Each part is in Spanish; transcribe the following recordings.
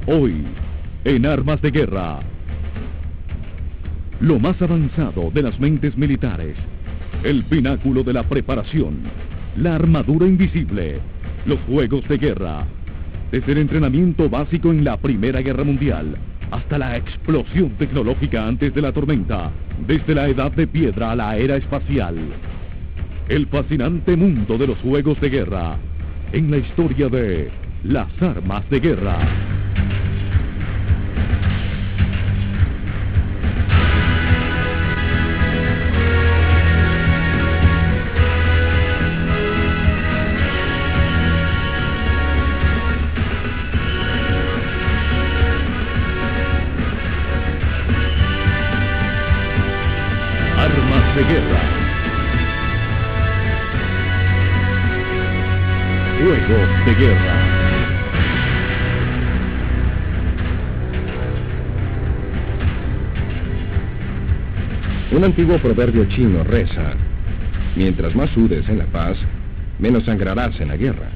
Hoy, en Armas de Guerra, lo más avanzado de las mentes militares, el pináculo de la preparación, la armadura invisible, los juegos de guerra, desde el entrenamiento básico en la Primera Guerra Mundial hasta la explosión tecnológica antes de la tormenta, desde la edad de piedra a la era espacial. El fascinante mundo de los juegos de guerra, en la historia de las armas de guerra. Armas de guerra. Juegos de guerra. Un antiguo proverbio chino reza: mientras más sudes en la paz, menos sangrarás en la guerra.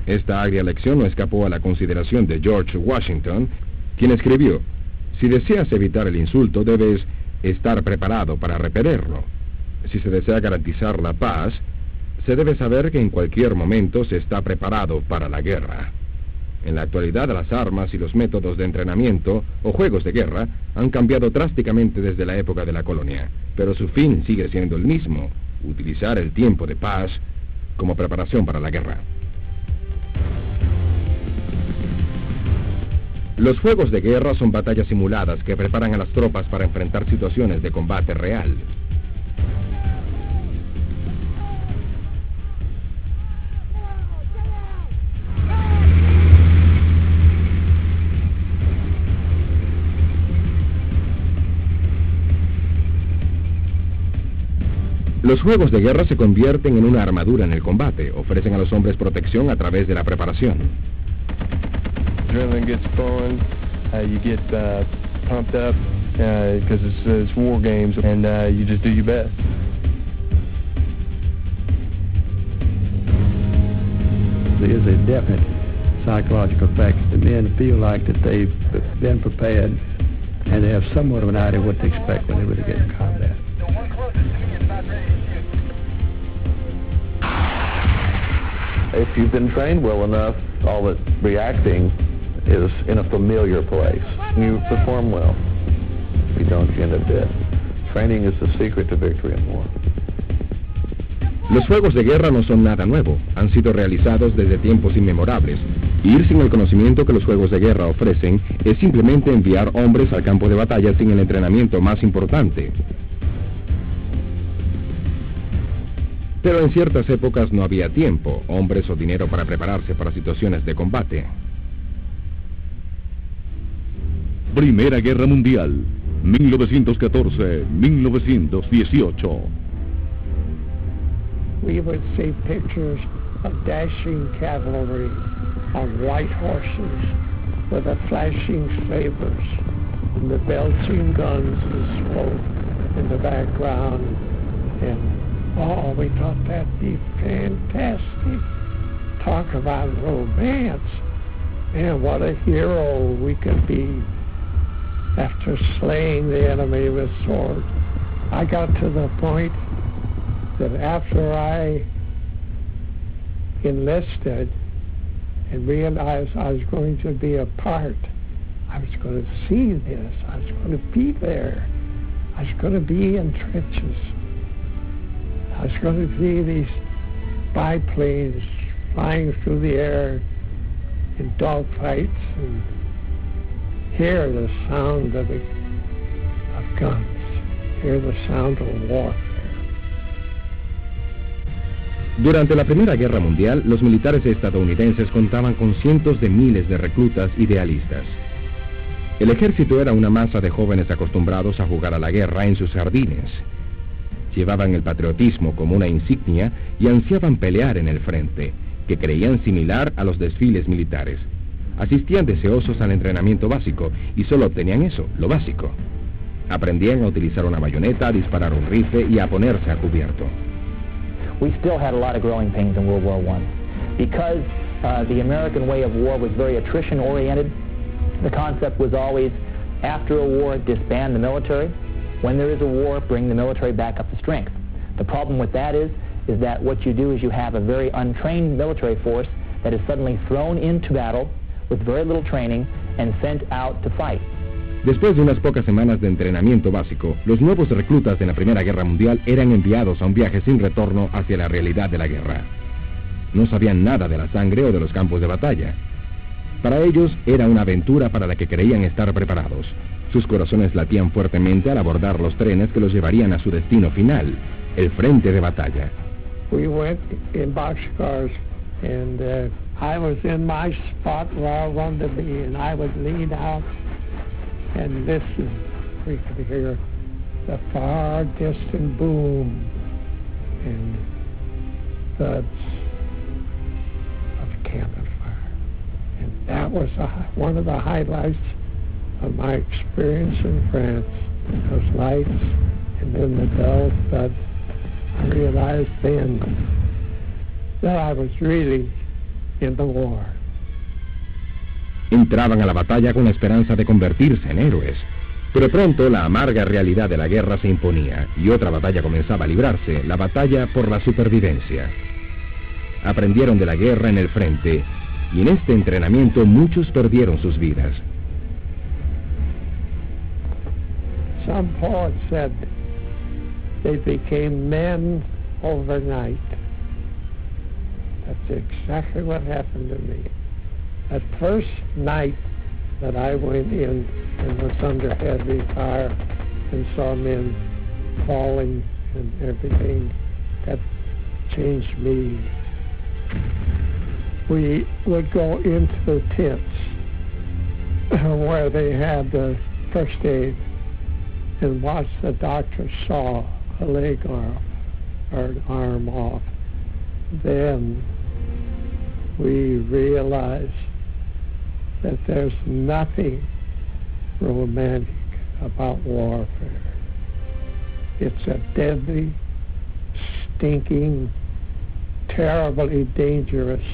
Esta agria lección no escapó a la consideración de George Washington, quien escribió: si deseas evitar el insulto, debes estar preparado para repelerlo. Si se desea garantizar la paz, se debe saber que en cualquier momento se está preparado para la guerra. En la actualidad, las armas y los métodos de entrenamiento o juegos de guerra han cambiado drásticamente desde la época de la colonia, pero su fin sigue siendo el mismo: utilizar el tiempo de paz como preparación para la guerra. Los juegos de guerra son batallas simuladas que preparan a las tropas para enfrentar situaciones de combate real. Los juegos de guerra se convierten en una armadura en el combate, ofrecen a los hombres protección a través de la preparación. Adrenaline gets flowing, you get pumped up because it's war games, and you just do your best. There's a definite psychological effect. The men feel like that they've been prepared, and they have somewhat of an idea what to expect when they really get in combat. If you've been trained well enough, all that reacting is in a familiar place. You perform well. If you don't, you end up dead. Training is the secret to victory in war. Los juegos de guerra no son nada nuevo, han sido realizados desde tiempos inmemorables. Ir sin el conocimiento que los juegos de guerra ofrecen es simplemente enviar hombres al campo de batalla sin el entrenamiento más importante. Pero en ciertas épocas no había tiempo, hombres o dinero para prepararse para situaciones de combate. Primera Guerra Mundial, 1914-1918. We would see pictures of dashing cavalry on white horses with the flashing sabers and the belching guns and smoke in the background. And oh, we thought that'd be fantastic. Talk about romance. Man, what a hero we could be after slaying the enemy with swords. I got to the point that after I enlisted and realized I was going to be a part, I was going to see this, I was going to be there, I was going to be in trenches, I was going to see these biplanes flying through the air in dogfights and hear the sound of guns, hear the sound of warfare. Durante la Primera Guerra Mundial, los militares estadounidenses contaban con cientos de miles de reclutas idealistas. El ejército era una masa de jóvenes acostumbrados a jugar a la guerra en sus jardines. Llevaban el patriotismo como una insignia y ansiaban pelear en el frente, que creían similar a los desfiles militares. Asistían deseosos al entrenamiento básico y solo obtenían eso, lo básico. Aprendían a utilizar una bayoneta, a disparar un rifle y a ponerse a cubierto. We still had a lot of growing pains in World War I. Because the American way of war was very attrition-oriented, The concept was always, after a war, disband the military. When there is a war, bring the military back up to strength. The problem with that is that what you do is you have a very untrained military force that is suddenly thrown into battle with very little training and sent out to fight. Después de unas pocas semanas de entrenamiento básico, los nuevos reclutas de la Primera Guerra Mundial eran enviados a un viaje sin retorno hacia la realidad de la guerra. No sabían nada de la sangre o de los campos de batalla. Para ellos era una aventura para la que creían estar preparados. Sus corazones latían fuertemente al abordar los trenes que los llevarían a su destino final, el frente de batalla. We went in boxcars, and I was in my spot where I wanted to be, and I would lean out and listen. We could hear the far distant boom and thuds of cannon fire. And that was one of the highlights of my experience in France. Those lights and then the dull thud. I realized then that I was really in the war. Entraban a la batalla con la esperanza de convertirse en héroes. Pero pronto la amarga realidad de la guerra se imponía y otra batalla comenzaba a librarse, la batalla por la supervivencia. Aprendieron de la guerra en el frente y en este entrenamiento muchos perdieron sus vidas. Some poets said they became men overnight. That's exactly what happened to me. That first night that I went in and was under heavy fire and saw men falling and everything, that changed me. We would go into the tents where they had the first aid and watch the doctor saw a leg off or an arm off. Then we realized that there's nothing romantic about warfare. It's a deadly, stinking, terribly dangerous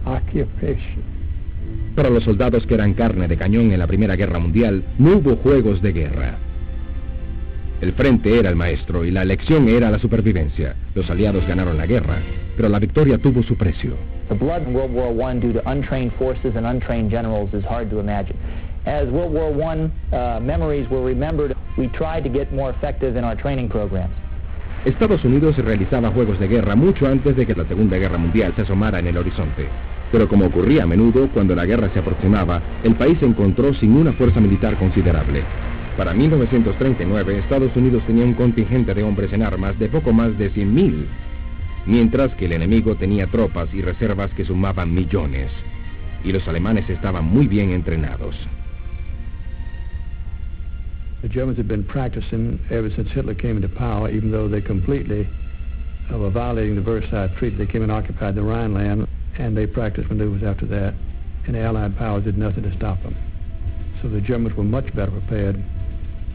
occupation. Para los soldados que eran carne de cañón en la Primera Guerra Mundial, no hubo juegos de guerra. El frente era el maestro y la lección era la supervivencia. Los aliados ganaron la guerra, pero la victoria tuvo su precio. The blood in World War I due to untrained forces and untrained generals is hard to imagine. As World War I memories were remembered, we tried to get more effective in our training programs. Estados Unidos realizaba juegos de guerra mucho antes de que la Segunda Guerra Mundial se asomara en el horizonte. Pero como ocurría a menudo, cuando la guerra se aproximaba, el país se encontró sin una fuerza militar considerable. Para 1939, Estados Unidos tenía un contingente de hombres en armas de poco más de 100,000, mientras que el enemigo tenía tropas y reservas que sumaban millones, y los alemanes estaban muy bien entrenados. The Germans had been practicing ever since Hitler came into power, even though they completely were violating the Versailles Treaty. They came and occupied the Rhineland, and they practiced maneuvers after that, and the Allied powers did nothing to stop them. So the Germans were much better prepared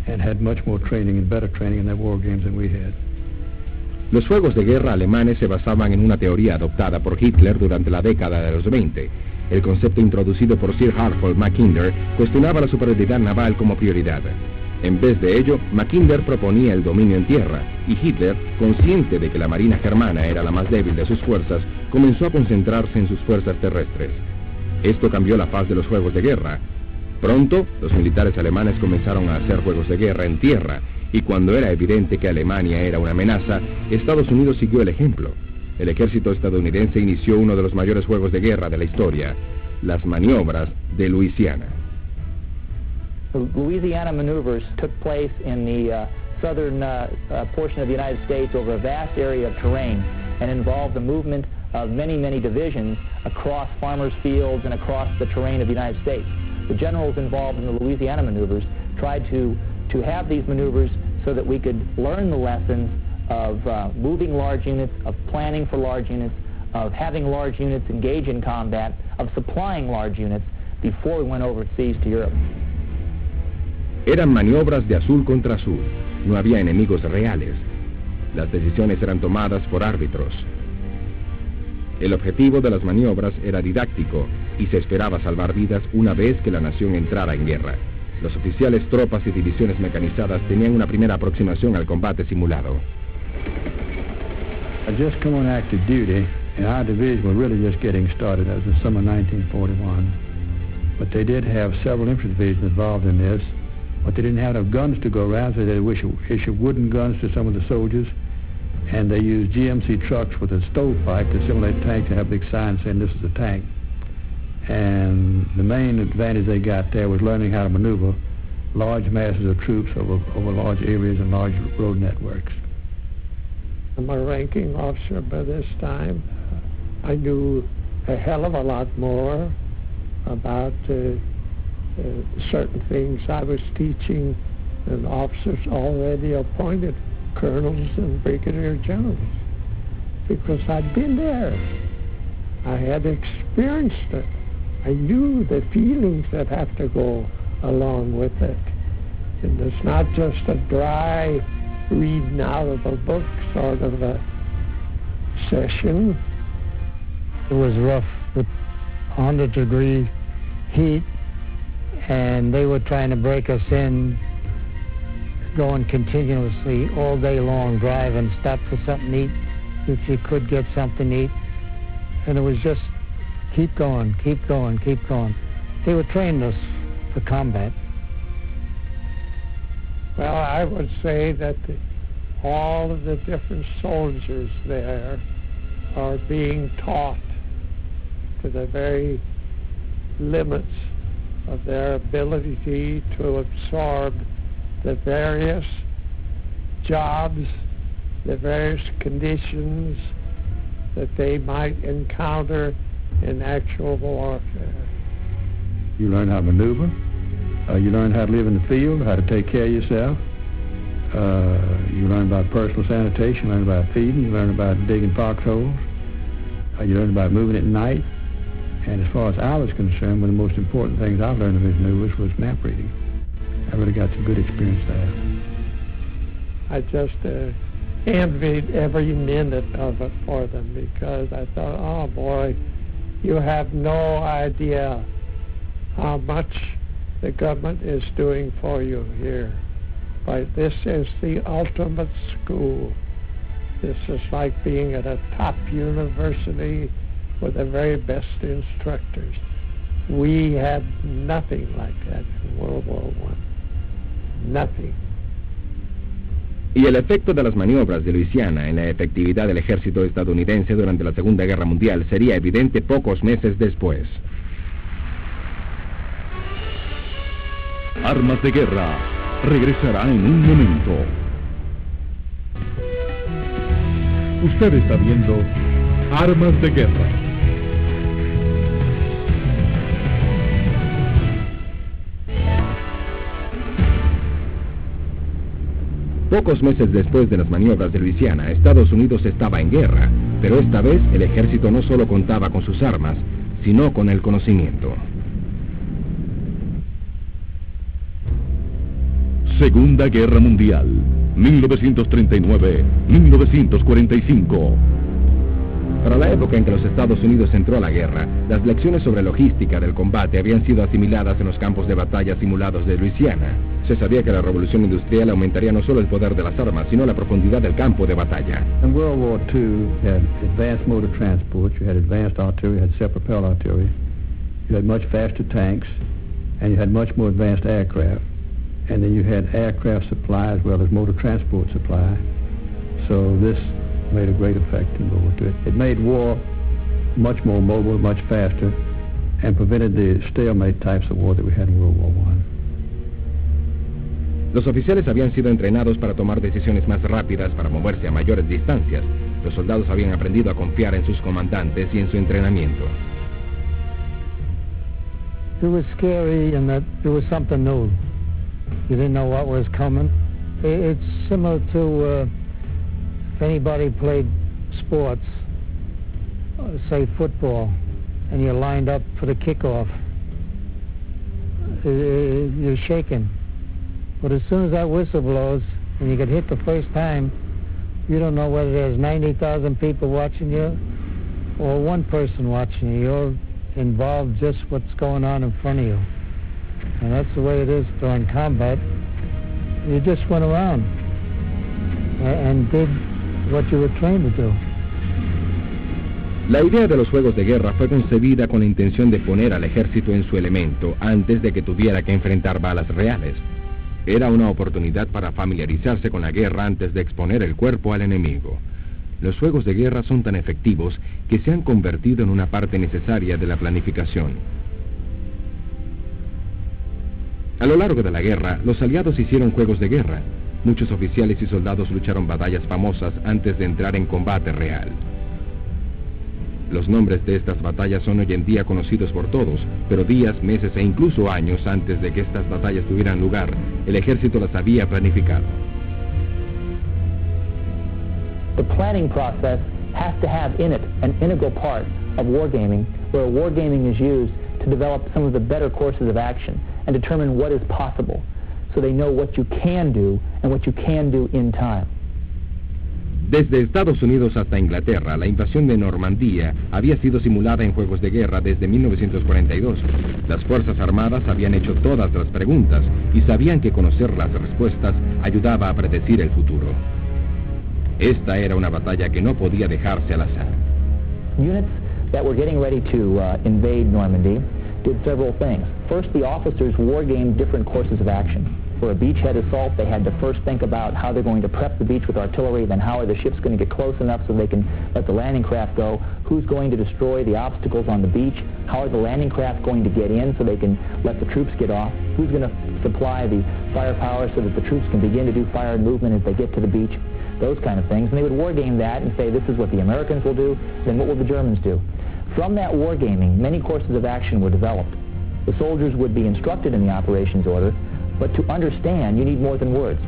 and had much more training and better training in their war games than we had. Los juegos de guerra alemanes se basaban en una teoría adoptada por Hitler durante la década de los 20. El concepto introducido por Sir Hartford Mackinder cuestionaba la superioridad naval como prioridad. En vez de ello, Mackinder proponía el dominio en tierra, y Hitler, consciente de que la marina germana era la más débil de sus fuerzas, comenzó a concentrarse en sus fuerzas terrestres. Esto cambió la faz de los juegos de guerra. Pronto, los militares alemanes comenzaron a hacer juegos de guerra en tierra, y cuando era evidente que Alemania era una amenaza, Estados Unidos siguió el ejemplo. El ejército estadounidense inició uno de los mayores juegos de guerra de la historia, las maniobras de Luisiana. The Louisiana maneuvers took place in the southern portion of the United States over a vast area of terrain and involved the movement of many, many divisions across farmers' fields and across the terrain of the United States. The generals involved in the Louisiana maneuvers tried to have these maneuvers so that we could learn the lessons of moving large units, of planning for large units, of having large units engage in combat, of supplying large units before we went overseas to Europe. Eran maniobras de azul contra azul. No había enemigos reales. Las decisiones eran tomadas por árbitros. El objetivo de las maniobras era didáctico y se esperaba salvar vidas una vez que la nación entrara en guerra. Los oficiales, tropas y divisiones mecanizadas tenían una primera aproximación al combate simulado. I just come on active duty, and our division was really just getting started. That was the summer 1941. But they did have several infantry divisions involved in this, but they didn't have enough guns to go around, so they issued wooden guns to some of the soldiers, and they used GMC trucks with a stovepipe to simulate tanks and have big signs saying this is a tank. And the main advantage they got there was learning how to maneuver large masses of troops over large areas and large road networks. I'm a ranking officer by this time. I knew a hell of a lot more about certain things I was teaching than officers already appointed colonels and brigadier generals, because I'd been there. I had experienced it. I knew the feelings that have to go along with it. And it's not just a dry reading out of a book sort of a session. It was rough with 100-degree heat, and they were trying to break us in, going continuously all day long, driving, stop for something to eat if you could get something to eat. And it was just keep going, keep going, keep going. They were training us for combat. Well, I would say that all of the different soldiers there are being taught to the very limits of their ability to absorb the various jobs, the various conditions that they might encounter in actual warfare. You learn how to maneuver. You learn how to live in the field, how to take care of yourself. You learn about personal sanitation, you learn about feeding, you learn about digging foxholes. You learn about moving at night. And as far as I was concerned, one of the most important things I've learned in these maneuvers was map reading. I really got some good experience there. I just envied every minute of it for them, because I thought, oh boy, you have no idea how much the government is doing for you here. But this is the ultimate school. This is like being at a top university with the very best instructors. We had nothing like that in World War I. Nothing. Y el efecto de las maniobras de Luisiana en la efectividad del ejército estadounidense durante la Segunda Guerra Mundial sería evidente pocos meses después. Armas de Guerra regresará en un momento. Usted está viendo Armas de Guerra. Pocos meses después de las maniobras de Luisiana, Estados Unidos estaba en guerra, pero esta vez el ejército no solo contaba con sus armas, sino con el conocimiento. Segunda Guerra Mundial, 1939-1945. Para la época en que los Estados Unidos entró a la guerra, las lecciones sobre logística del combate habían sido asimiladas en los campos de batalla simulados de Luisiana. Se sabía que la revolución industrial aumentaría no solo el poder de las armas, sino la profundidad del campo de batalla. In World War II, you had advanced motor transport, you had advanced artillery, you had self-propelled artillery, you had much faster tanks, and you had much more advanced aircraft. And then you had aircraft supply as well as motor transport supply. So this made a great effect in World War II. It made war much more mobile, much faster, and prevented the stalemate types of war that we had in World War I. Los oficiales habían sido entrenados para tomar decisiones más rápidas, para moverse a mayores distancias. Los soldados habían aprendido a confiar en sus comandantes y en su entrenamiento. It was scary in that it was something new. You didn't know what was coming. It's similar to if anybody played sports, say football, and you're lined up for the kickoff. You're shaking. But as soon as that whistle blows and you get hit the first time, you don't know whether there's 90,000 people watching you or one person watching you. You're involved just what's going on in front of you. And that's the way it is during combat. You just went around and did what you were trained to do. La idea de los juegos de guerra fue concebida con la intención de poner al ejército en su elemento antes de que tuviera que enfrentar balas reales. Era una oportunidad para familiarizarse con la guerra antes de exponer el cuerpo al enemigo. Los juegos de guerra son tan efectivos que se han convertido en una parte necesaria de la planificación. A lo largo de la guerra, los aliados hicieron juegos de guerra. Muchos oficiales y soldados lucharon batallas famosas antes de entrar en combate real. Los nombres de estas batallas son hoy en día conocidos por todos, pero días, meses e incluso años antes de que estas batallas tuvieran lugar, el ejército las había planificado. The planning process has to have in it an integral part of wargaming, where wargaming is used to develop some of the better courses of action and determine what is possible, so they know what you can do and what you can do in time. Desde Estados Unidos hasta Inglaterra, la invasión de Normandía había sido simulada en juegos de guerra desde 1942. Las Fuerzas Armadas habían hecho todas las preguntas y sabían que conocer las respuestas ayudaba a predecir el futuro. Esta era una batalla que no podía dejarse al azar. Units that were getting ready to invade Normandy did several things. First, the officers wargamed different courses of action. For a beachhead assault, they had to first think about how they're going to prep the beach with artillery, then how are the ships going to get close enough so they can let the landing craft go, who's going to destroy the obstacles on the beach, how are the landing craft going to get in so they can let the troops get off, who's going to supply the firepower so that the troops can begin to do fire and movement as they get to the beach, those kind of things. And they would wargame that and say, this is what the Americans will do, then what will the Germans do? From that wargaming, many courses of action were developed. The soldiers would be instructed in the operations order, but to understand, you need more than words.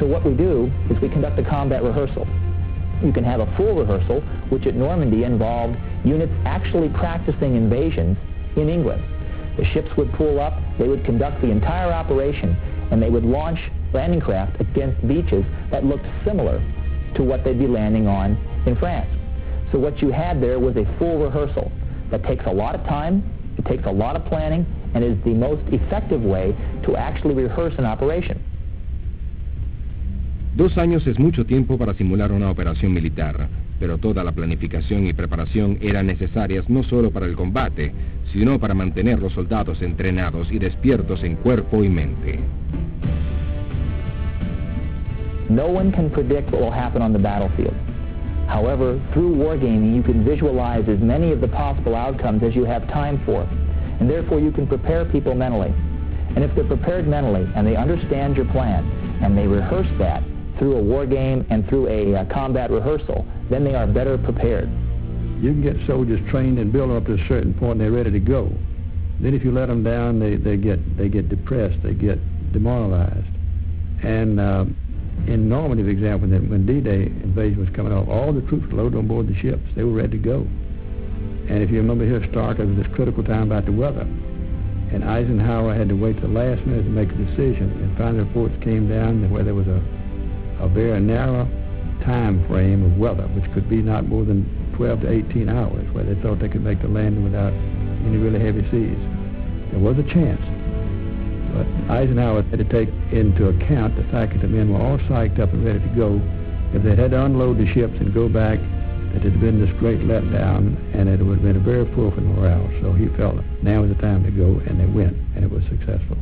So what we do is we conduct a combat rehearsal. You can have a full rehearsal, which at Normandy involved units actually practicing invasions in England. The ships would pull up, they would conduct the entire operation, and they would launch landing craft against beaches that looked similar to what they'd be landing on in France. So what you had there was a full rehearsal that takes a lot of time, it takes a lot of planning, and is the most effective way to actually rehearse an operation. 2 años es mucho tiempo para simular una operación militar, pero toda la planificación y preparación eran necesarias no solo para el combate, sino para mantener los soldados entrenados y despiertos en cuerpo y mente. No one can predict what will happen on the battlefield. However, through wargaming, you can visualize as many of the possible outcomes as you have time for. And therefore you can prepare people mentally. And if they're prepared mentally and they understand your plan and they rehearse that through a war game and through a combat rehearsal, then they are better prepared. You can get soldiers trained and build up to a certain point and they're ready to go. Then if you let them down, they get depressed, they get demoralized. And in Normandy, for example, when D-Day invasion was coming off, all the troops were loaded on board the ships. They were ready to go. And if you remember here, Stark, it was this critical time about the weather. And Eisenhower had to wait till the last minute to make a decision. And finally reports came down where there was a very narrow time frame of weather, which could be not more than 12 to 18 hours, where they thought they could make the landing without any really heavy seas. There was a chance. But Eisenhower had to take into account the fact that the men were all psyched up and ready to go. If they had to unload the ships and go back, it had been this great letdown, and it would have been a very poor for morale. So he felt now was the time to go, and they went, and it was successful.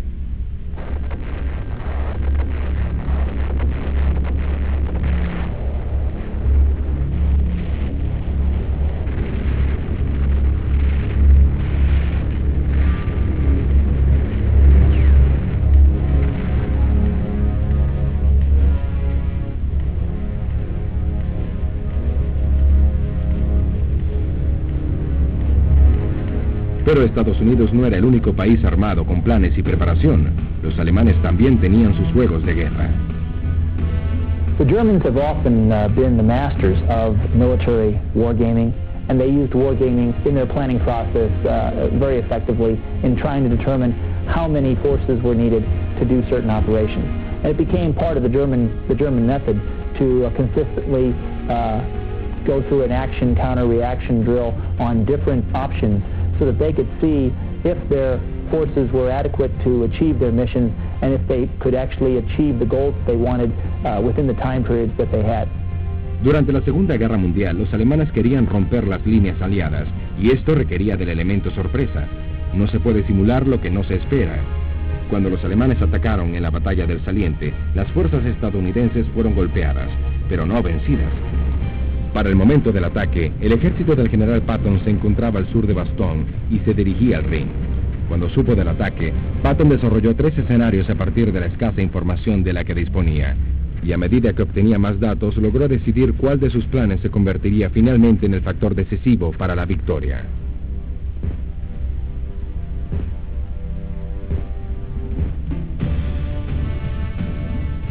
Pero Estados Unidos no era el único país armado con planes y preparación. Los alemanes también tenían sus juegos de guerra. The Germans have often been the masters of military wargaming, and they used wargaming in their planning process very effectively in trying to determine how many forces were needed to do certain operations. And it became part of the German method to consistently go through an action counter-reaction drill on different options so that they could see if their forces were adequate to achieve their missions and if they could actually achieve the goals they wanted within the time periods that they had. Durante la Segunda Guerra Mundial, los alemanes querían romper las líneas aliadas, y esto requería del elemento sorpresa. No se puede simular lo que no se espera. Cuando los alemanes atacaron en la batalla del Saliente, las fuerzas estadounidenses fueron golpeadas, pero no vencidas. Para el momento del ataque, el ejército del general Patton se encontraba al sur de Bastogne y se dirigía al Rin. Cuando supo del ataque, Patton desarrolló 3 escenarios a partir de la escasa información de la que disponía, y a medida que obtenía más datos, logró decidir cuál de sus planes se convertiría finalmente en el factor decisivo para la victoria.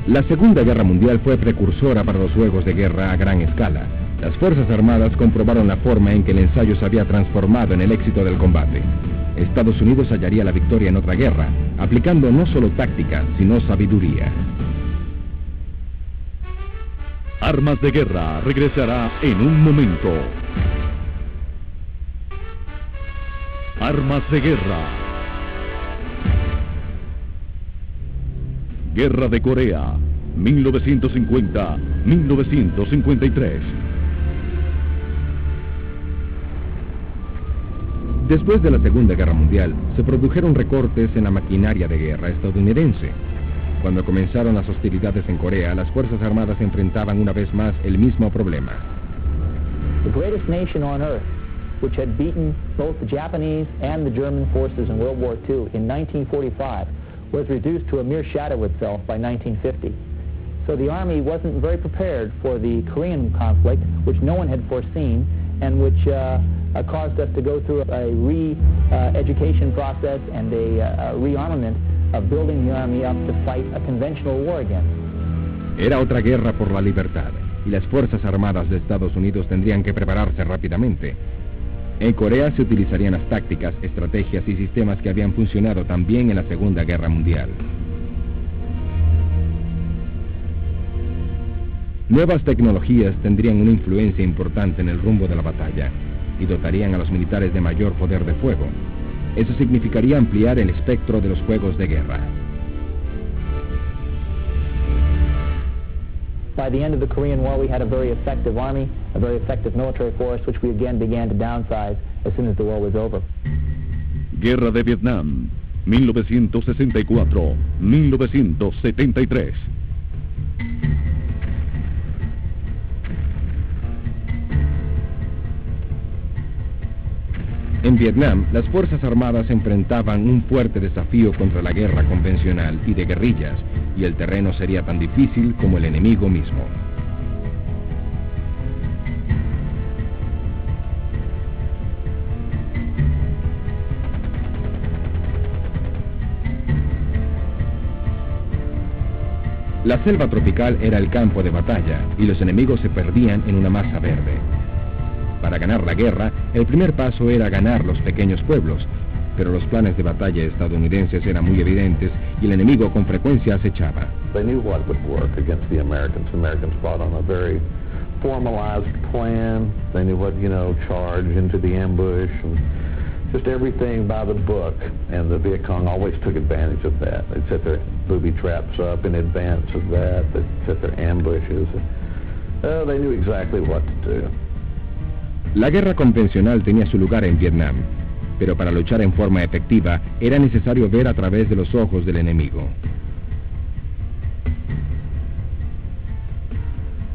La Segunda Guerra Mundial fue precursora para los juegos de guerra a gran escala. Las Fuerzas Armadas comprobaron la forma en que el ensayo se había transformado en el éxito del combate. Estados Unidos hallaría la victoria en otra guerra, aplicando no solo táctica, sino sabiduría. Armas de Guerra regresará en un momento. Armas de Guerra. Guerra de Corea, 1950-1953. Después de la Segunda Guerra Mundial, se produjeron recortes en la maquinaria de guerra estadounidense. Cuando comenzaron las hostilidades en Corea, las Fuerzas Armadas enfrentaban una vez más el mismo problema. The greatest nation on earth, which had beaten both the Japanese and the German forces in World War II in 1945, was reduced to a mere shadow of itself by 1950. So the Army wasn't very prepared for the Korean conflict, which no one had foreseen, and which caused us to go through a re-education process and a rearmament of building the Army up to fight a conventional war again. Era otra guerra por la libertad, y las Fuerzas Armadas de Estados Unidos tendrían que prepararse rápidamente. En Corea se utilizarían las tácticas, estrategias y sistemas que habían funcionado también en la Segunda Guerra Mundial. Nuevas tecnologías tendrían una influencia importante en el rumbo de la batalla y dotarían a los militares de mayor poder de fuego. Eso significaría ampliar el espectro de los juegos de guerra. By the end of the Korean War, we had a very effective army, a very effective military force, which we again began to downsize as soon as the war was over. Guerra de Vietnam, 1964-1973. En Vietnam, las Fuerzas Armadas enfrentaban un fuerte desafío contra la guerra convencional y de guerrillas, y el terreno sería tan difícil como el enemigo mismo. La selva tropical era el campo de batalla, y los enemigos se perdían en una masa verde. Para ganar la guerra, el primer paso era ganar los pequeños pueblos, pero los planes de batalla estadounidenses eran muy evidentes y el enemigo con frecuencia acechaba. They knew what would work against the Americans. The Americans fought on a very formalized plan. They knew what, charge into the ambush and just everything by the book. And the Viet Cong always took advantage of that. They'd set their booby traps up in advance of that. They'd set their ambushes. They knew exactly what to do. La guerra convencional tenía su lugar en Vietnam, pero para luchar en forma efectiva era necesario ver a través de los ojos del enemigo.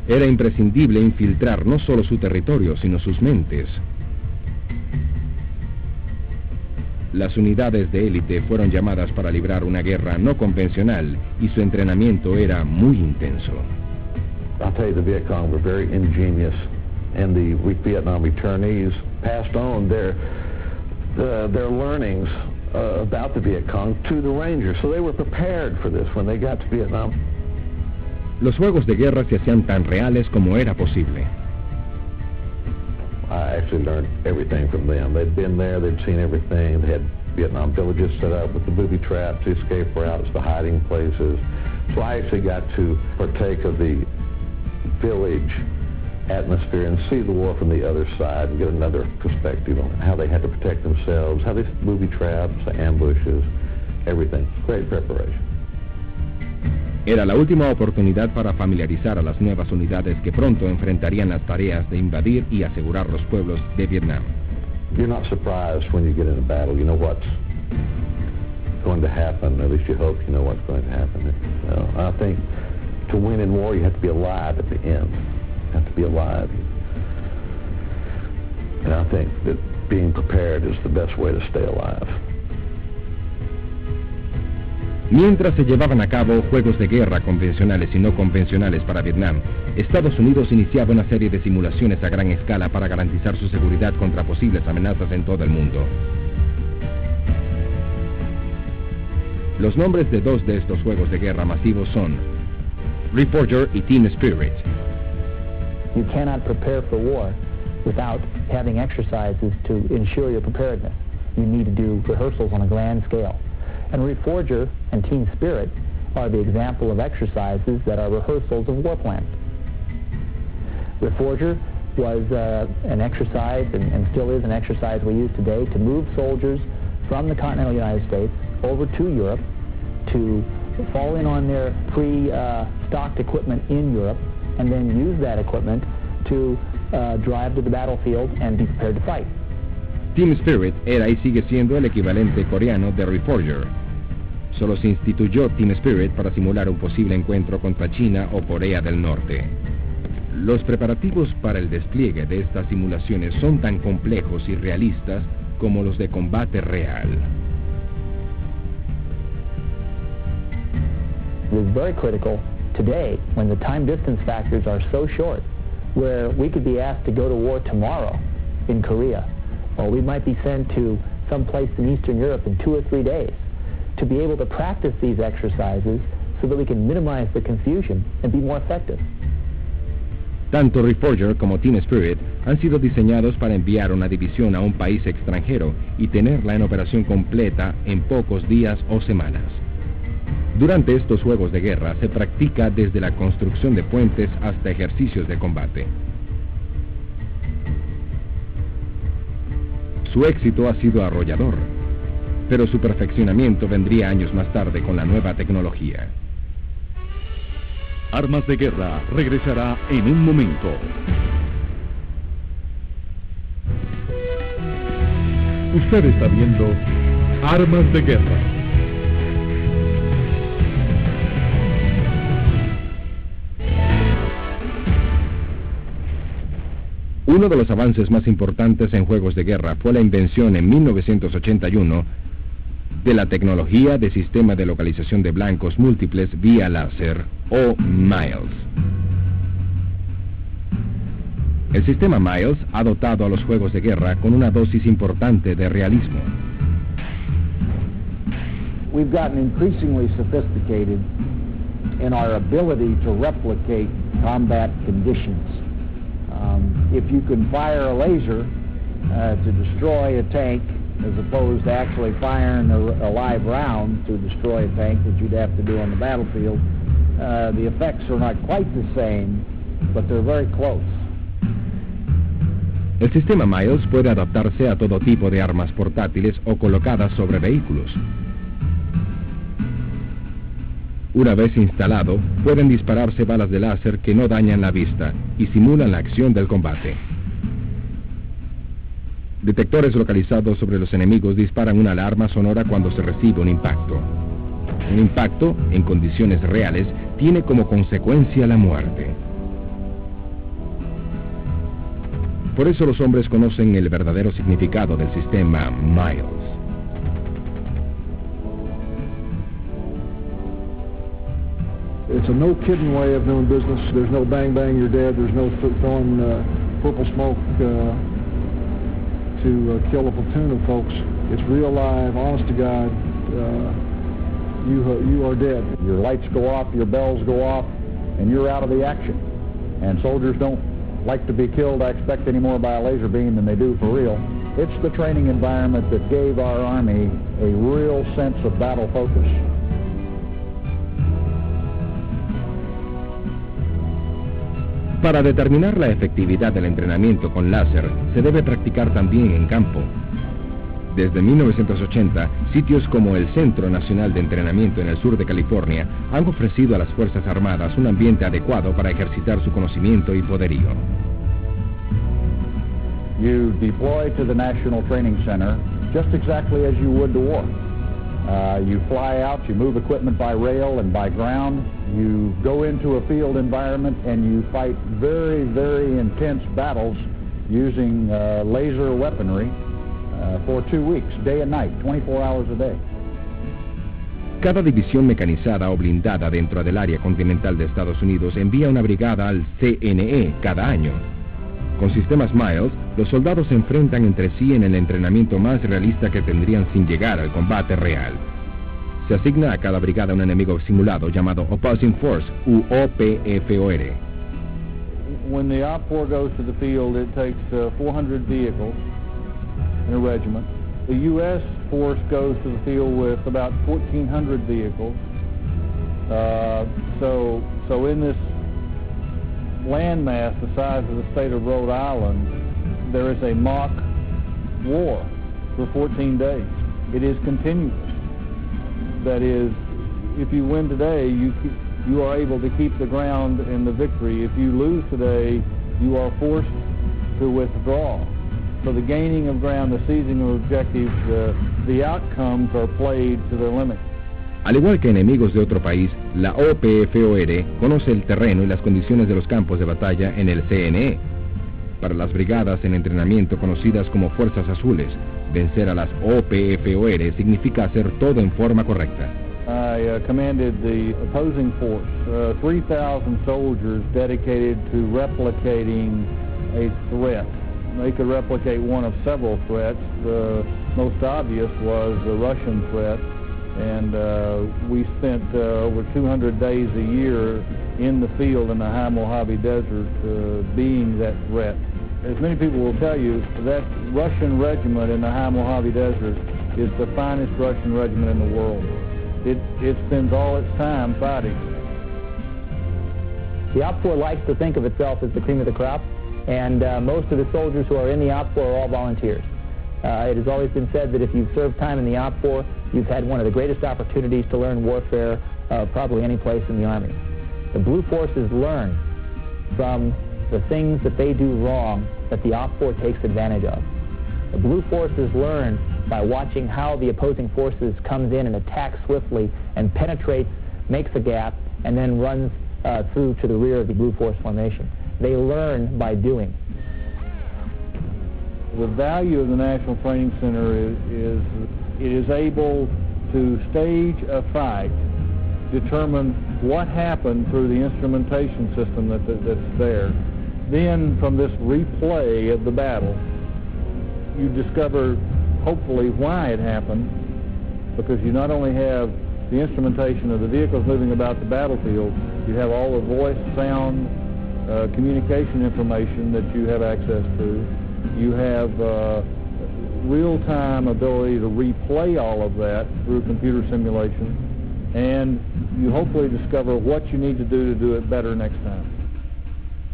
Era imprescindible infiltrar no solo su territorio, sino sus mentes. Las unidades de élite fueron llamadas para librar una guerra no convencional y su entrenamiento era muy intenso. I'll tell you, the Viet Cong were very ingenious. And the Vietnam returnees passed on their learnings about the Viet Cong to the Rangers. So they were prepared for this when they got to Vietnam. Los juegos de guerra se hacían tan reales como era posible. I actually learned everything from them. They'd been there, they'd seen everything. They had Vietnam villages set up with the booby traps, the escape routes, the hiding places. So I actually got to partake of the village atmosphere and see the war from the other side and get another perspective on how they had to protect themselves, how they booby traps, ambushes, everything. Great preparation. Era la última oportunidad para familiarizar a las nuevas unidades que pronto enfrentarían las tareas de invadir y asegurar los pueblos de Vietnam. You're not surprised when you get in a battle. You know what's going to happen. At least you hope you know what's going to happen. I think to win in war, you have to be alive at the end. You have to be alive. And I think that being prepared is the best way to stay alive. Mientras se llevaban a cabo juegos de guerra convencionales y no convencionales para Vietnam, Estados Unidos iniciaba una serie de simulaciones a gran escala para garantizar su seguridad contra posibles amenazas en todo el mundo. Los nombres de dos de estos juegos de guerra masivos son Reporter y Team Spirit. You cannot prepare for war without having exercises to ensure your preparedness. You need to do rehearsals on a grand scale. And Reforger and Team Spirit are the example of exercises that are rehearsals of war plans. Reforger was an exercise, and still is an exercise we use today, to move soldiers from the continental United States over to Europe to fall in on their pre-stocked equipment in Europe and then use that equipment to drive to the battlefield and be prepared to fight. Team Spirit era y sigue siendo el equivalente coreano de Reforger. Solo se instituyó Team Spirit para simular un posible encuentro contra China o Corea del Norte. Los preparativos para el despliegue de estas simulaciones son tan complejos y realistas como los de combate real. It is very critical today when the time-distance factors are so short, where we could be asked to go to war tomorrow in Korea, or we might be sent to some place in Eastern Europe in 2 or 3 days, to be able to practice these exercises so that we can minimize the confusion and be more effective. Tanto Reforger como Team Spirit han sido diseñados para enviar una división a un país extranjero y tenerla en operación completa en pocos días o semanas. Durante estos juegos de guerra se practica desde la construcción de puentes hasta ejercicios de combate. Su éxito ha sido arrollador, pero su perfeccionamiento vendría años más tarde con la nueva tecnología. Armas de Guerra regresará en un momento. Usted está viendo Armas de Guerra. Uno de los avances más importantes en juegos de guerra fue la invención en 1981 de la tecnología de sistema de localización de blancos múltiples vía láser, o MILES. El sistema MILES ha dotado a los juegos de guerra con una dosis importante de realismo. We've gotten increasingly sophisticated in our ability to replicate combat conditions. If you can fire a laser to destroy a tank, as opposed to actually firing a live round to destroy a tank that you'd have to do on the battlefield, the effects are not quite the same, but they're very close. El sistema MILES puede adaptarse a todo tipo de armas portátiles o colocadas sobre vehículos. Una vez instalado, pueden dispararse balas de láser que no dañan la vista y simulan la acción del combate. Detectores localizados sobre los enemigos disparan una alarma sonora cuando se recibe un impacto. Un impacto, en condiciones reales, tiene como consecuencia la muerte. Por eso los hombres conocen el verdadero significado del sistema MILES. It's a no-kidding way of doing business. There's no bang, bang, you're dead. There's no throwing purple smoke to kill a platoon of folks. It's real live, honest to God, you are dead. Your lights go off, your bells go off, and you're out of the action. And soldiers don't like to be killed, I expect, any more by a laser beam than they do for real. It's the training environment that gave our Army a real sense of battle focus. Para determinar la efectividad del entrenamiento con láser, se debe practicar también en campo. Desde 1980, sitios como el Centro Nacional de Entrenamiento en el sur de California han ofrecido a las Fuerzas Armadas un ambiente adecuado para ejercitar su conocimiento y poderío. You deploy to the National Training Center just exactly as you would to war. You fly out, you move equipment by rail and by ground, you go into a field environment and you fight very, very intense battles using laser weaponry for 2 weeks, day and night, 24 hours a day. Cada división mecanizada o blindada dentro del área continental de Estados Unidos envía una brigada al CNE cada año. Con sistemas Miles, los soldados se enfrentan entre sí en el entrenamiento más realista que tendrían sin llegar al combate real. Se asigna a cada brigada un enemigo simulado llamado Opposing Force, u OPFOR. When the OPFOR goes to the field, it takes 400 vehicles in a regiment. The U.S. force goes to the field with about 1,400 vehicles. So in this landmass the size of the state of Rhode Island, there is a mock war for 14 days. It is continuous. That is, if you win today, you are able to keep the ground in the victory. If you lose today, you are forced to withdraw. So the gaining of ground, the seizing of objectives, the outcomes are played to their limit. Al igual que enemigos de otro país, la OPFOR conoce el terreno y las condiciones de los campos de batalla en el CNE. Para las brigadas en entrenamiento conocidas como Fuerzas Azules, vencer a las OPFOR significa hacer todo en forma correcta. I commanded the opposing force, 3,000 soldiers dedicated to replicating a threat. They could replicate one of several threats. The most obvious was the Russian threat. And we spent over 200 days a year in the field in the high Mojave Desert being that threat. As many people will tell you, that Russian regiment in the high Mojave Desert is the finest Russian regiment in the world. It spends all its time fighting. The OPFOR likes to think of itself as the cream of the crop, and most of the soldiers who are in the OPFOR are all volunteers. It has always been said that if you've served time in the OPFOR, you've had one of the greatest opportunities to learn warfare probably any place in the Army. The Blue Forces learn from the things that they do wrong that the OPFOR takes advantage of. The Blue Forces learn by watching how the opposing forces comes in and attacks swiftly and penetrates, makes a gap, and then runs through to the rear of the Blue Force formation. They learn by doing. The value of the National Training Center is it is able to stage a fight, determine what happened through the instrumentation system that's there. Then from this replay of the battle, you discover hopefully why it happened, because you not only have the instrumentation of the vehicles moving about the battlefield, you have all the voice, sound, communication information that you have access to. You have real-time ability to replay all of that through computer simulation, and you hopefully discover what you need to do it better next time.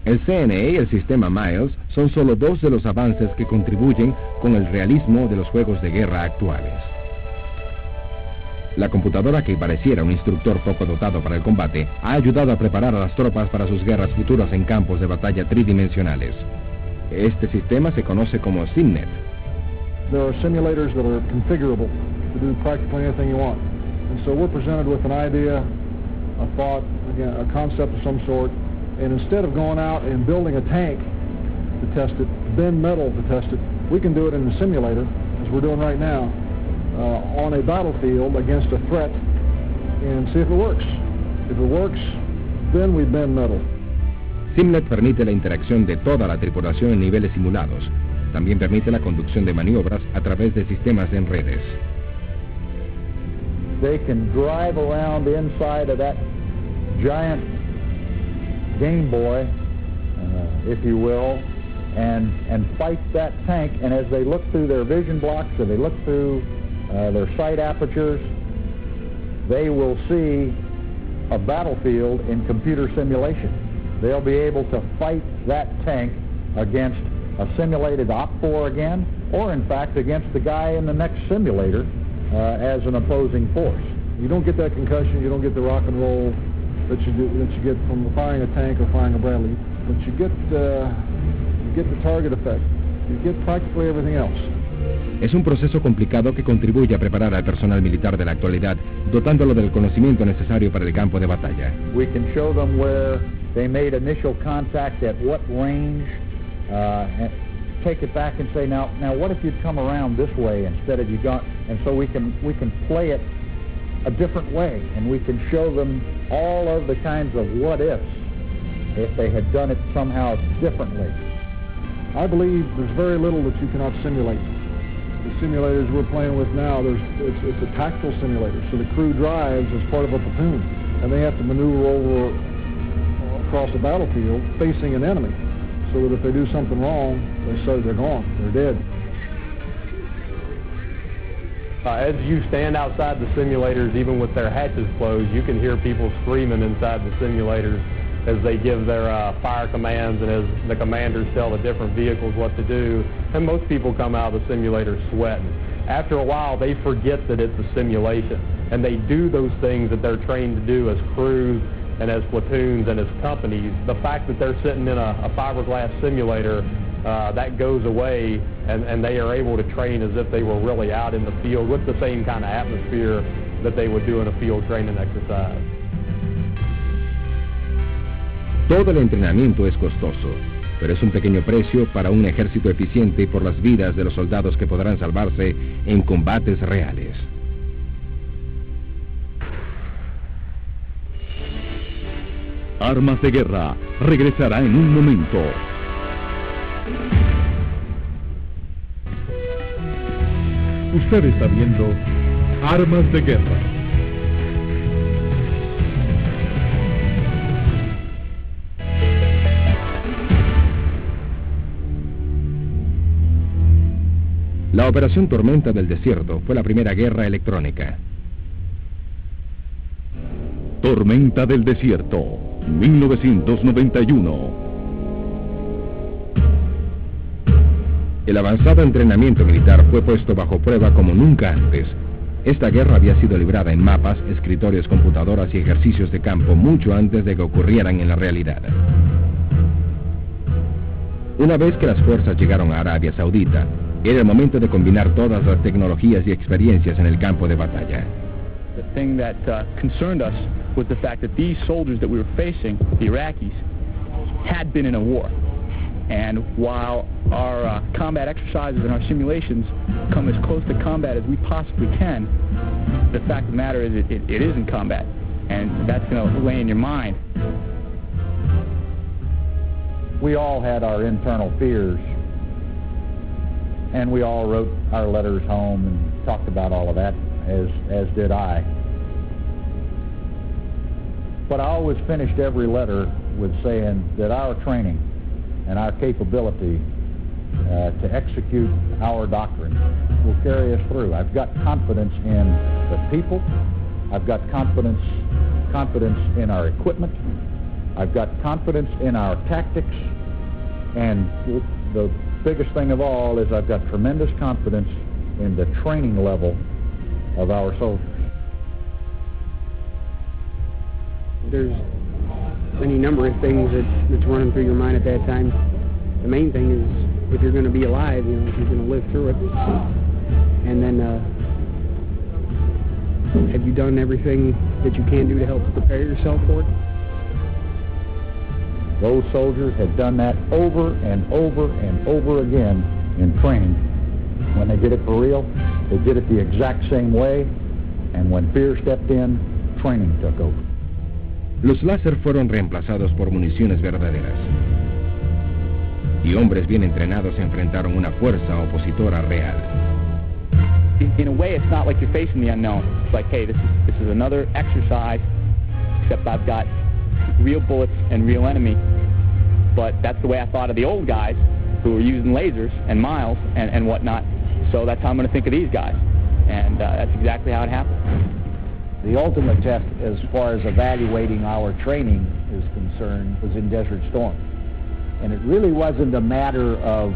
El CNE y el sistema Miles son solo dos de los avances que contribuyen con el realismo de los juegos de guerra actuales. La computadora, que pareciera un instructor poco dotado para el combate, ha ayudado a preparar a las tropas para sus guerras futuras en campos de batalla tridimensionales. Este sistema se conoce como SimNet. There are simulators that are configurable to do practically anything you want. And so we're presented with an idea, a thought, again, a concept of some sort, and instead of going out and building a tank to test it, bend metal to test it, we can do it in a simulator, as we're doing right now, on a battlefield against a threat, and see if it works. If it works, then we bend metal. SimNet permite la interacción de toda la tripulación en niveles simulados. También permite la conducción de maniobras a través de sistemas en redes. They can drive around inside of that giant Game Boy, if you will, and fight that tank. And as they look through their vision blocks, or they look through their sight apertures, they will see a battlefield in computer simulation. they'll be able to fight that tank against a simulated OPFOR again, or in fact against the guy in the next simulator as an opposing force. You don't get that concussion, you don't get the rock and roll that you get from firing a tank or firing a Bradley, but you get the target effect. You get practically everything else. Es un proceso complicado que contribuye a preparar al personal militar de la actualidad, dotándolo del conocimiento necesario para el campo de batalla. We can show them where they made initial contact, at what range, and take it back and say, now what if you'd come around this way instead of you gone? And so we can play it a different way, and we can show them all of the kinds of what ifs if they had done it somehow differently. I believe there's very little that you cannot simulate. The simulators we're playing with now, it's a tactical simulator, so the crew drives as part of a platoon, and they have to maneuver over across the battlefield facing an enemy, so that if they do something wrong, they say they're gone, they're dead. As you stand outside the simulators, even with their hatches closed, you can hear people screaming inside the simulators as they give their fire commands and as the commanders tell the different vehicles what to do. And most people come out of the simulator sweating. After a while, they forget that it's a simulation, and they do those things that they're trained to do as crews and as platoons and as companies. The fact that they're sitting in a fiberglass simulator, that goes away, and they are able to train as if they were really out in the field with the same kind of atmosphere that they would do in a field training exercise. Todo el entrenamiento es costoso, pero es un pequeño precio para un ejército eficiente y por las vidas de los soldados que podrán salvarse en combates reales. Armas de Guerra regresará en un momento. Usted está viendo Armas de Guerra. La Operación Tormenta del Desierto fue la primera guerra electrónica. Tormenta del Desierto, 1991. El avanzado entrenamiento militar fue puesto bajo prueba como nunca antes. Esta guerra había sido librada en mapas, escritorios, computadoras y ejercicios de campo mucho antes de que ocurrieran en la realidad. Una vez que las fuerzas llegaron a Arabia Saudita, era el momento de combinar todas las tecnologías y experiencias en el campo de batalla. The thing that concerned us was the fact that these soldiers that we were facing, the Iraqis, had been in a war. And while our combat exercises and our simulations come as close to combat as we possibly can, the fact of the matter is it isn't combat. And that's going to weigh in your mind. We all had our internal fears, and we all wrote our letters home and talked about all of that, as did I. But I always finished every letter with saying that our training and our capability to execute our doctrine will carry us through. I've got confidence in the people. I've got confidence in our equipment. I've got confidence in our tactics. And the biggest thing of all is I've got tremendous confidence in the training level of our soldiers. There's any number of things that's running through your mind at that time. The main thing is if you're going to be alive, if you're going to live through it. And then have you done everything that you can do to help prepare yourself for it? Those soldiers have done that over and over and over again in training. When they did it for real, they did it the exact same way, and when fear stepped in, training took over. Los láser fueron reemplazados por municiones verdaderas. Y hombres bien entrenados enfrentaron una fuerza opositora real. In a way, it's not like you're facing the unknown. It's like, hey, this is another exercise, except I've got real bullets and real enemy. But that's the way I thought of the old guys who were using lasers and miles and whatnot. So that's how I'm going to think of these guys. And that's exactly how it happened. The ultimate test, as far as evaluating our training is concerned, was in Desert Storm. And it really wasn't a matter of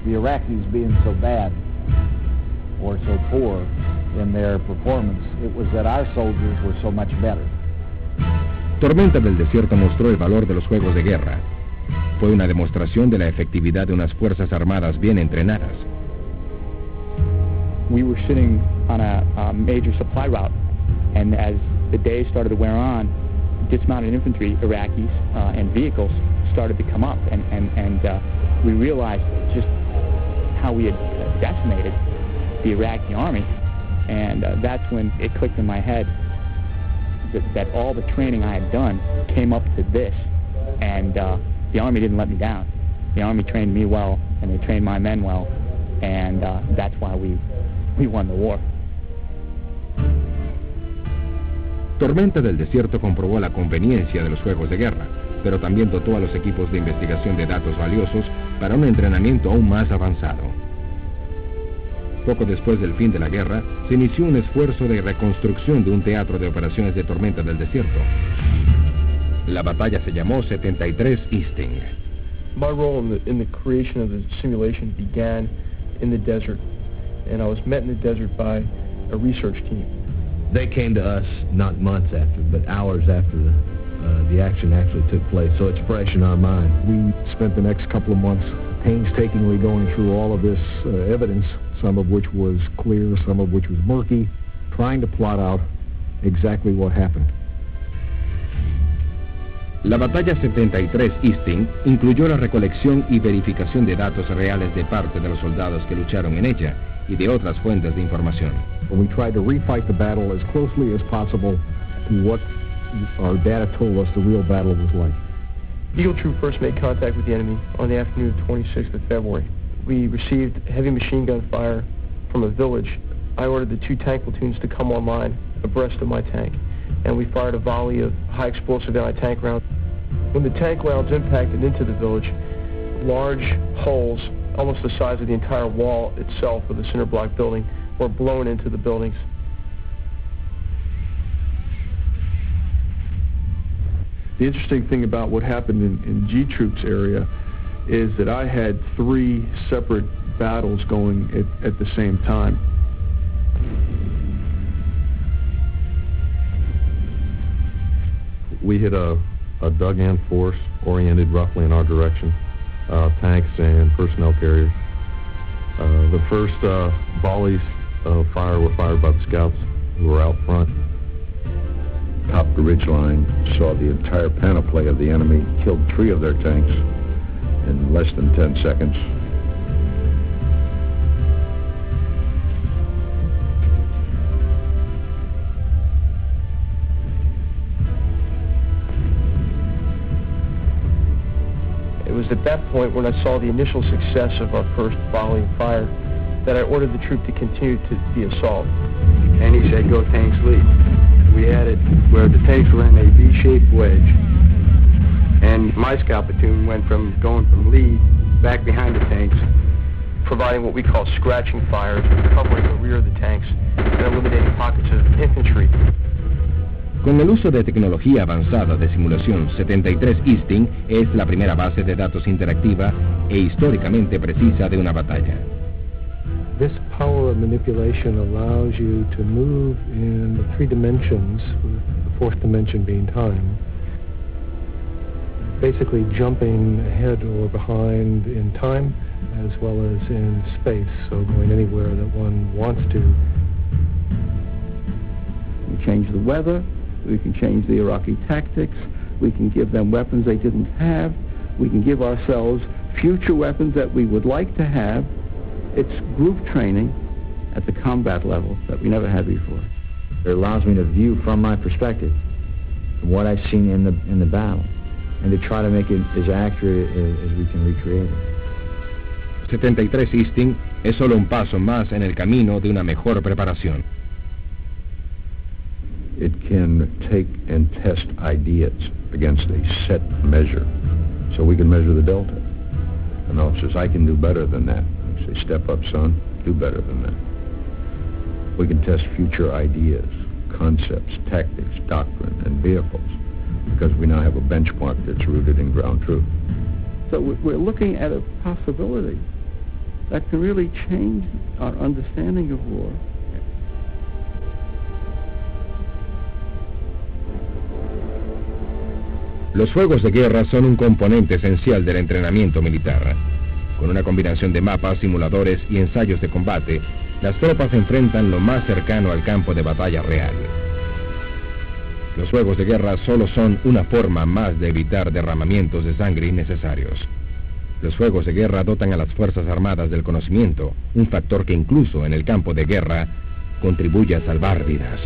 the Iraqis being so bad or so poor in their performance. It was that our soldiers were so much better. Tormenta del Desierto mostró el valor de los juegos de guerra. Fue una demostración de la efectividad de unas fuerzas armadas bien entrenadas. We were sitting on a major supply route, and as the days started to wear on, dismounted infantry, Iraqis, and vehicles started to come up, and we realized just how we had decimated the Iraqi army, and that's when it clicked in my head that all the training I had done came up to this, and the Army didn't let me down. The Army trained me well, and they trained my men well, and that's why we won the war. Tormenta del Desierto comprobó la conveniencia de los juegos de guerra, pero también dotó a los equipos de investigación de datos valiosos para un entrenamiento aún más avanzado. Poco después del fin de la guerra, se inició un esfuerzo de reconstrucción de un teatro de operaciones de Tormenta del Desierto. La batalla se llamó 73 Easting. My role in the creation of the simulation began in the desert, and I was met in the desert by a research team. They came to us not months after, but hours after the action actually took place, so it's fresh in our mind. We spent the next couple of months painstakingly going through all of this evidence, some of which was clear, some of which was murky, trying to plot out exactly what happened. La batalla 73 Easting incluyó la recolección y verificación de datos reales de parte de los soldados que lucharon en ella y de otras fuentes de información. We tried to refight the battle as closely as possible to what our data told us the real battle was like. Eagle Troop first made contact with the enemy on the afternoon of 26th of February. We received heavy machine gun fire from a village. I ordered the 2 tank platoons to come online abreast of my tank, and we fired a volley of high explosive anti-tank rounds. When the tank rounds impacted into the village, large holes, almost the size of the entire wall itself of the cinder block building, were blown into the buildings. The interesting thing about what happened in G Troop's area is that I had 3 separate battles going at the same time. We hit a dug-in force oriented roughly in our direction, tanks and personnel carriers. The first volleys of fire were fired by the scouts who were out front. Topped the ridgeline, saw the entire panoply of the enemy, killed 3 of their tanks in less than 10 seconds. It was at that point when I saw the initial success of our first volley of fire that I ordered the troop to continue the assault. And he said, "Go tanks lead." We had it where the tanks were in a V-shaped wedge, and my scout platoon went from going from lead back behind the tanks, providing what we call scratching fires, covering the rear of the tanks and eliminating pockets of infantry. Con el uso de tecnología avanzada de simulación, 73 Easting es la primera base de datos interactiva e históricamente precisa de una batalla. This power of manipulation allows you to move in the 3 dimensions, the 4th dimension being time, basically jumping ahead or behind in time as well as in space, so going anywhere that one wants to. We change the weather, we can change the Iraqi tactics, we can give them weapons they didn't have, we can give ourselves future weapons that we would like to have. It's group training at the combat level that we never had before. It allows me to view from my perspective, from what I've seen in the battle, and to try to make it as accurate as we can recreate it. 73 Easting es solo un paso más en el camino de una mejor preparación. It can take and test ideas against a set measure, so we can measure the delta. An officer says, "I can do better than that." I say, "Step up, son, do better than that." We can test future ideas, concepts, tactics, doctrine, and vehicles, because we now have a benchmark that's rooted in ground truth. So we're looking at a possibility that can really change our understanding of war. Los juegos de guerra son un componente esencial del entrenamiento militar. Con una combinación de mapas, simuladores y ensayos de combate, las tropas se enfrentan lo más cercano al campo de batalla real. Los juegos de guerra solo son una forma más de evitar derramamientos de sangre innecesarios. Los juegos de guerra dotan a las Fuerzas Armadas del conocimiento, un factor que incluso en el campo de guerra contribuye a salvar vidas.